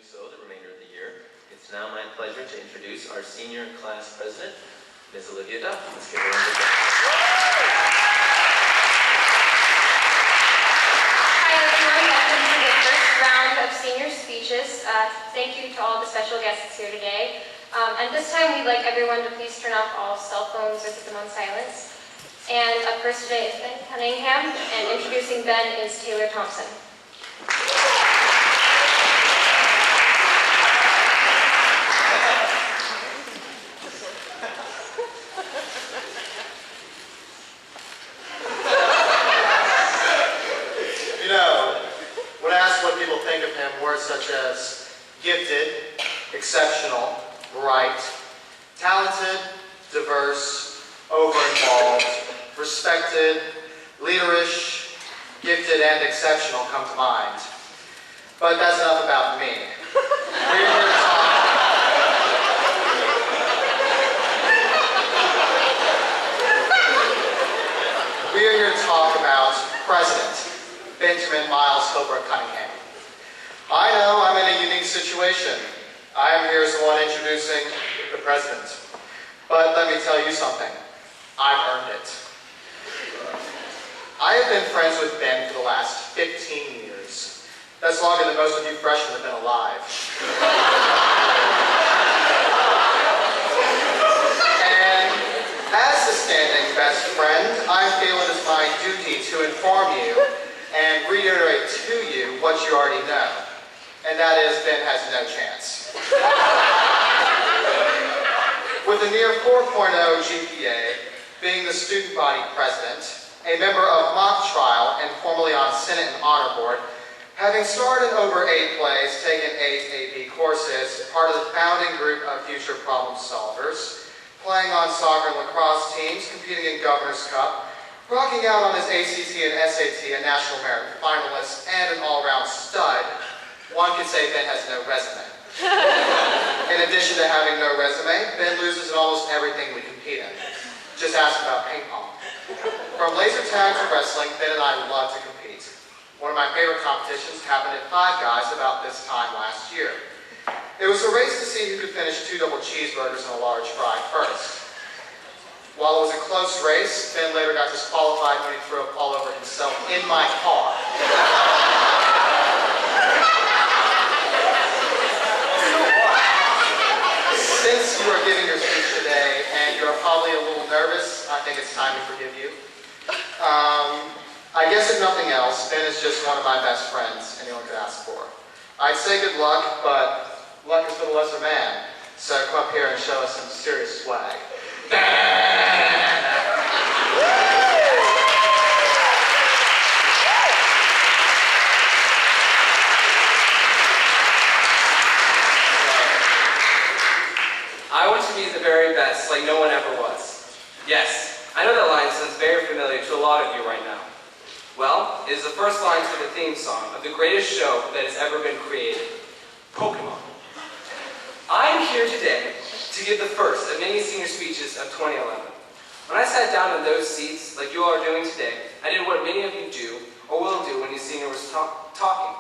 so the remainder of the year. It's now my pleasure to introduce our senior class president, Ms. Olivia Duff. Let's give her a round of applause. Hi everyone, welcome to the first round of senior speeches. Thank you to all the special guests here today. And this time we'd like everyone to please turn off all cell phones or put them on silence. And up first today is Ben Cunningham, and introducing Ben is Taylor Thompson. Words such as gifted, exceptional, bright, talented, diverse, over-involved, respected, leaderish, gifted, and exceptional come to mind. But that's enough about me. We are here to talk about President Benjamin Miles Hobart Cunningham. I know I'm in a unique situation. I am here as the one introducing the president. But let me tell you something. I've earned it. I have been friends with Ben for the last 15 years. That's longer than most of you freshmen have been alive. And as the standing best friend, I feel it is my duty to inform you and reiterate to you what you already know. And that is, Ben has no chance. With a near 4.0 GPA, being the student body president, a member of mock trial, and formerly on Senate and Honor Board, having starred in over 8 plays, taken 8 AP courses, part of the founding group of Future Problem Solvers, playing on soccer and lacrosse teams, competing in Governor's Cup, rocking out on his ACT and SAT, a National Merit finalist, and an all-round stud, one could say Ben has no resume. In addition to having no resume, Ben loses in almost everything we compete in. Just ask about ping pong. From laser tag to wrestling, Ben and I love to compete. One of my favorite competitions happened at Five Guys about this time last year. It was a race to see who could finish 2 double cheeseburgers and a large fry first. While it was a close race, Ben later got disqualified when he threw up all over himself in my car. Since you are giving your speech today and you're probably a little nervous, I think it's time to forgive you. I guess if nothing else, Ben is just one of my best friends anyone could ask for. I'd say good luck, but luck is for the lesser man. So come up here and show us some serious swag. I want to be the very best, like no one ever was. Yes, I know that line sounds very familiar to a lot of you right now. Well, it is the first line to the theme song of the greatest show that has ever been created, Pokemon. I'm here today to give the first of many senior speeches of 2011. When I sat down in those seats, like you all are doing today, I did what many of you do, or will do when your senior was talking.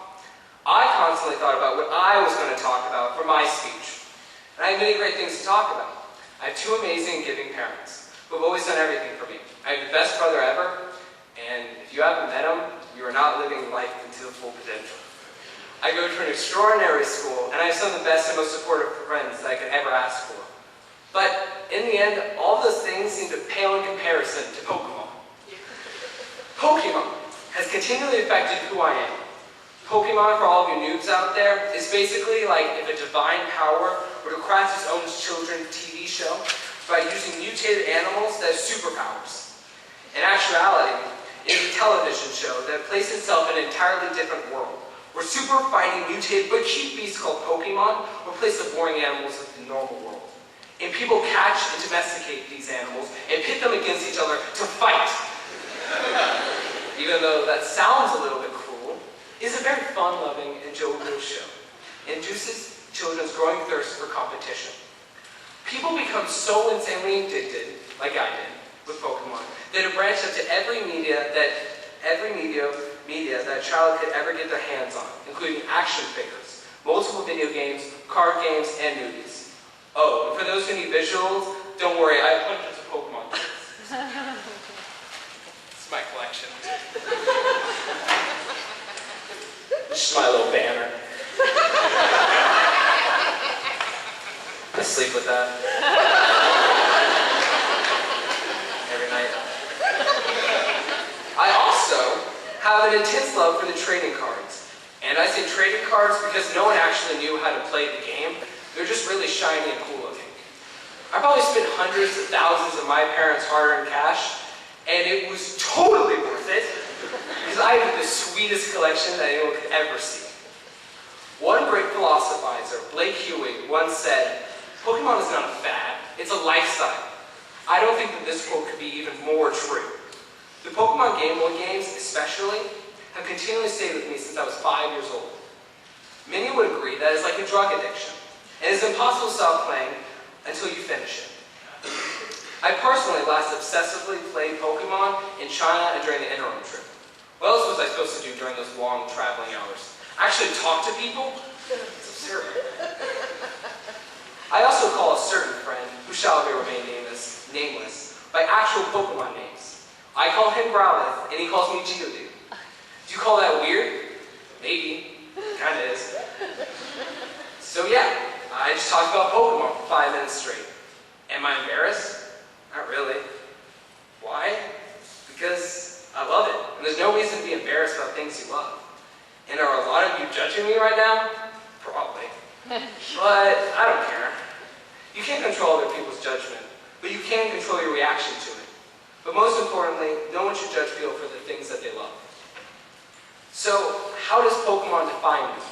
I constantly thought about what I was going to talk about for my speech. And I have many great things to talk about. I have 2 amazing and giving parents who have always done everything for me. I have the best brother ever, and if you haven't met him, you are not living life to the full potential. I go to an extraordinary school, and I have some of the best and most supportive friends that I could ever ask for. But in the end, all those things seem to pale in comparison to Pokemon. Pokemon has continually affected who I am. Pokemon, for all of you noobs out there, is basically like if a divine power were to craft its own children's TV show by using mutated animals that have superpowers. In actuality, it is a television show that places itself in an entirely different world, where super fighting mutated but cute beasts called Pokemon replace the boring animals of the normal world. And people catch and domesticate these animals and pit them against each other to fight. Even though that sounds a little bit cruel, it is a very fun-loving and jovial show. It induces children's growing thirst for competition. People become so insanely addicted, like I did, with Pokemon, that it branched up to every media that a child could ever get their hands on, including action figures, multiple video games, card games, and movies. Oh, and for those who need visuals, don't worry, I have hundreds of Pokemon cards. It's my collection. Just my little banner. I sleep with that. Every night. I also have an intense love for the trading cards. And I say trading cards because no one actually knew how to play the game. They're just really shiny and cool looking. I probably spent hundreds of thousands of my parents' hard-earned cash, and it was totally worth it because I have the sweetest collection that anyone could ever see. One great philosophizer, Blake Hewig, once said, "Pokemon is not a fad, it's a lifestyle." I don't think that this quote could be even more true. The Pokemon Game Boy games, especially, have continually stayed with me since I was 5 years old. Many would agree that it's like a drug addiction, and it's impossible to stop playing until you finish it. I personally last obsessively played Pokemon in China and during the interim trip. What else was I supposed to do during those long traveling hours? Actually talk to people? It's absurd. I also call a certain friend, who shall remain nameless, by actual Pokemon names. I call him Growlithe, and he calls me Geodude. Do you call that weird? Maybe. Kinda is. So yeah, I just talked about Pokemon for 5 minutes straight. Am I embarrassed? Not really. Why? Because I love it, and there's no reason to be embarrassed about things you love. And are a lot of you judging me right now? Probably. But I don't care. You can't control other people's judgment, but you can control your reaction to it. But most importantly, no one should judge people for the things that they love. So, how does Pokemon define me?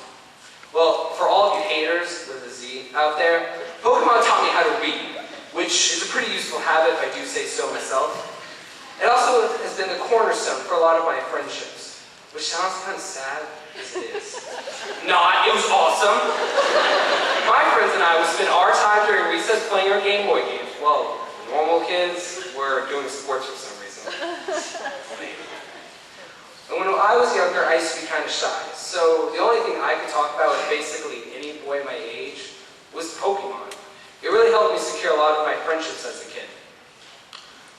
Well, for all of you haters with a Z out there, Pokemon taught me how to read, which is a pretty useful habit if I do say so myself. It also has been the cornerstone for a lot of my friendships, which sounds kind of sad, as it is. Not, it was awesome. My friends and I would spend our time during recess playing our Game Boy games. Well, normal kids were doing sports for some reason. And when I was younger, I used to be kind of shy. So the only thing I could talk about with basically any boy my age was Pokemon. It really helped me secure a lot of my friendships as a kid.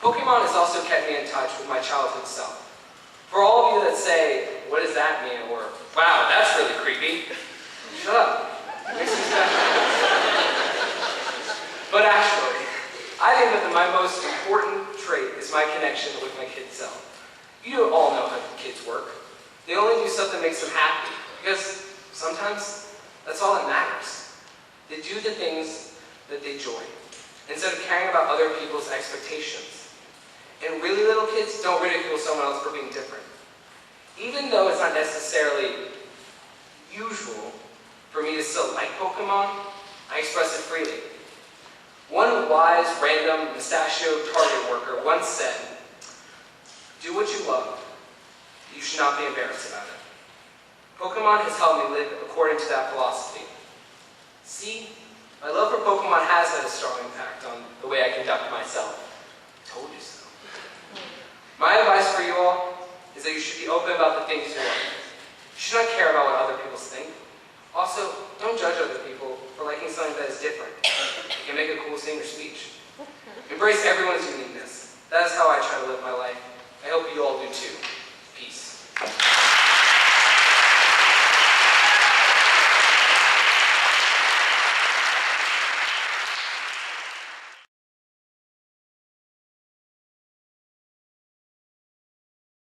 Pokemon has also kept me in touch with my childhood self. For all of you that say, "What does that mean?" or "Wow, that's really creepy," shut up. It makes me special. But actually, I think that my most important trait is my connection with my kid self. You all know how kids work. They only do stuff that makes them happy, because sometimes that's all that matters. They do the things that they enjoy, instead of caring about other people's expectations. And really little kids don't ridicule someone else for being different. Even though it's not necessarily usual for me to still like Pokemon, I express it freely. One wise, random, mustachioed Target worker once said, "Do what you love. You should not be embarrassed about it." Pokemon has helped me live according to that philosophy. See, my love for Pokemon has had a strong impact on the way I conduct myself. Told you so. My advice for you all is that you should be open about the things you like. You should not care about what other people think. Also, don't judge other people for liking something that is different. You can make a cool senior speech. Embrace everyone's uniqueness. That is how I try to live my life. I hope you all do too. Peace.